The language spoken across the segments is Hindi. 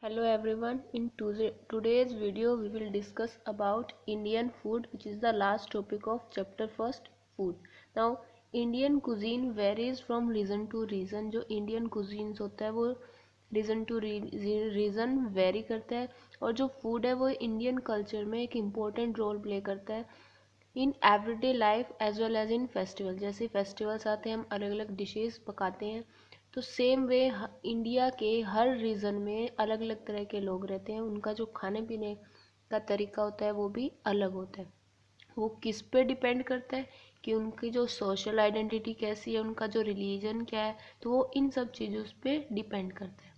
Hello everyone, in today's video we will discuss about Indian food, which is the last topic of chapter first, food. Now Indian cuisine varies from region to region. जो Indian cuisines होता है वो रीजन टू रीजन वेरी करता है और जो फूड है वो इंडियन कल्चर में एक इम्पोर्टेंट रोल प्ले करता है in everyday life as well as in festival. जैसे फेस्टिवल्स आते हैं हम अलग अलग डिशेस पकाते हैं, तो सेम वे इंडिया के हर रीजन में अलग अलग तरह के लोग रहते हैं, उनका जो खाने पीने का तरीका होता है वो भी अलग होता है। वो किस पे डिपेंड करता है कि उनकी जो सोशल आइडेंटिटी कैसी है, उनका जो रिलीजन क्या है, तो वो इन सब चीज़ों पे डिपेंड करता है।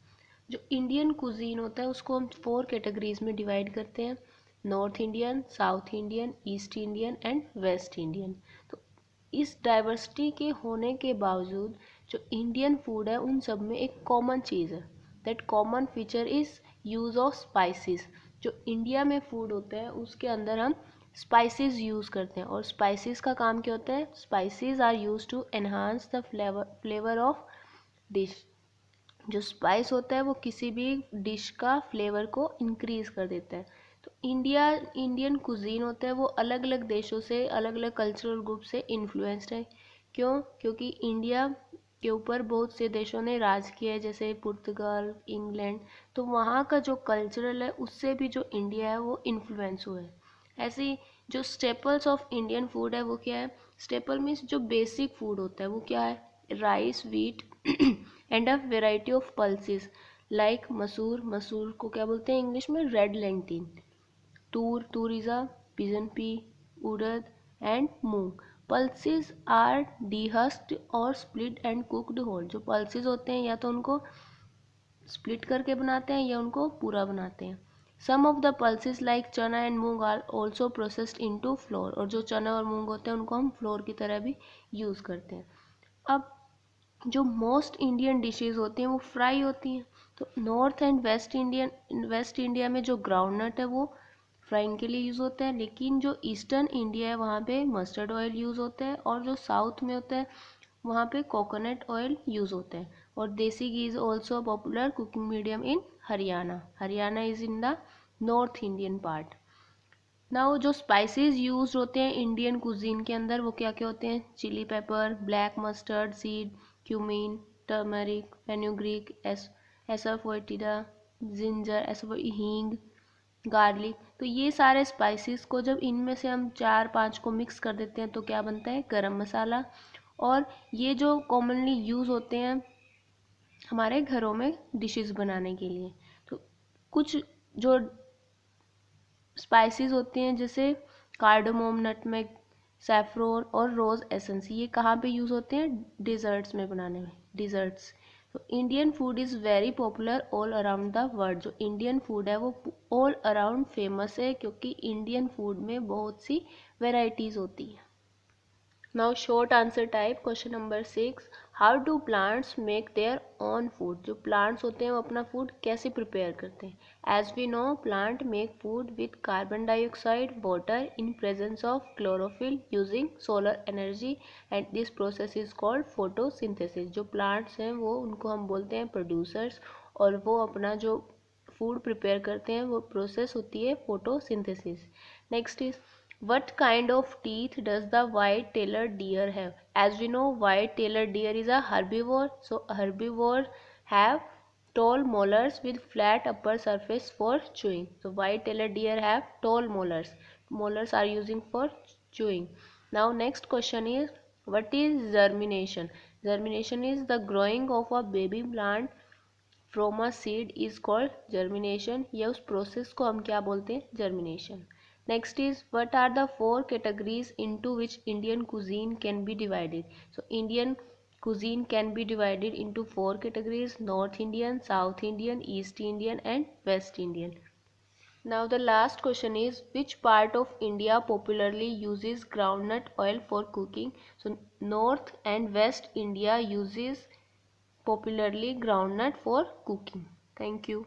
जो इंडियन कुजीन होता है उसको हम 4 कैटेगरीज में डिवाइड करते हैं: north Indian, south Indian, east Indian and West Indian. तो इस डाइवर्सिटी के होने के बावजूद जो इंडियन फूड है उन सब में एक कॉमन चीज़ है। That common feature is use of spices. जो इंडिया में फूड होता है उसके अंदर हम स्पाइसेस यूज़ करते हैं, और स्पाइसेस का काम क्या होता है? Spices are used to enhance the flavour of dish. जो स्पाइस होता है वो किसी भी डिश का फ्लेवर को इंक्रीज कर देता है। तो इंडियन कुजीन होता है वो अलग अलग देशों से, अलग अलग कल्चरल ग्रुप से इन्फ्लुएंस्ड है। क्यों? क्योंकि इंडिया के ऊपर बहुत से देशों ने राज किया है, जैसे पुर्तगाल, इंग्लैंड। तो वहाँ का जो कल्चरल है उससे भी जो इंडिया है वो इन्फ्लुएंस हुआ है। ऐसे ही जो स्टेपल्स ऑफ इंडियन फूड है वो क्या है? स्टेपल मीन्स जो बेसिक फूड होता है वो क्या है? Rice, wheat and a variety of pulses like masoor. मसूर को क्या बोलते हैं इंग्लिश में? Red lentil. Toor is a pigeon pea, urad and moong. Pulses are dehusked और स्प्लिट एंड कुक्ड होल। जो पल्सेस होते हैं या तो उनको स्प्लिट करके बनाते हैं या उनको पूरा बनाते हैं। Some of the pulses like chana and moong are also processed into flour. और जो चना और मूंग होते हैं उनको हम फ्लोर की तरह भी यूज़ करते हैं। अब जो मोस्ट इंडियन डिशेस होती हैं वो फ्राई होती हैं। तो नॉर्थ एंड वेस्ट इंडिया में जो ग्राउंडनट है वो फ्राइंग के लिए यूज़ होता है, लेकिन जो ईस्टर्न इंडिया है वहाँ पे मस्टर्ड ऑयल यूज़ होता है, और जो साउथ में होता है वहाँ पे कोकोनट ऑयल यूज़ होता है। और desi ghee is also popular cooking medium in Haryana. Haryana is in the north Indian part. Now जो स्पाइसेस यूज होते हैं इंडियन कुजीन के अंदर वो क्या क्या होते हैं? Chilli pepper, black mustard seed, cumin, turmeric, fenugreek, asafoetida, ginger, hing, garlic. तो ये सारे स्पाइसेस को जब इनमें से हम 4-5 को मिक्स कर देते हैं तो क्या बनता है? गरम मसाला। और ये जो कॉमनली यूज़ होते हैं हमारे घरों में डिशेस बनाने के लिए। तो कुछ जो स्पाइसेस होती हैं जैसे कार्डमोम, नटमेग, सैफरोन और रोज़ एसेंस, ये कहाँ पे यूज़ होते हैं? डिज़र्ट्स में बनाने में, डिज़र्ट्स। तो Indian food is very popular all around the world. जो इंडियन फूड है वो ऑल अराउंड फेमस है, क्योंकि इंडियन फूड में बहुत सी वेराइटीज़ होती हैं। Now short answer type question number 6, how do plants make their own food. जो प्लांट्स होते हैं वो अपना फूड कैसे प्रिपेयर करते हैं? As we know plant make food with carbon dioxide, water in presence of chlorophyll using solar energy, and this process is called photosynthesis. जो प्लांट्स हैं वो उनको हम बोलते हैं प्रोड्यूसर्स, और वो अपना जो फूड प्रिपेयर करते हैं वो प्रोसेस होती है photosynthesis. Next is, what kind of teeth does the white-tailed deer have? As we know, white-tailed deer is a herbivore. So herbivore have tall molars with flat upper surface for chewing. So white-tailed deer have tall molars. Molars are using for chewing. Now next question is, what is germination? Germination is the growing of a baby plant from a seed is called germination. या उस प्रोसेस को हम क्या बोलते हैं? germination. Next is, what are the 4 categories into which Indian cuisine can be divided? So Indian cuisine can be divided into 4 categories: North Indian, South Indian, East Indian and West Indian. Now the last question is, which part of India popularly uses groundnut oil for cooking? So North and West India uses popularly groundnut for cooking. Thank you.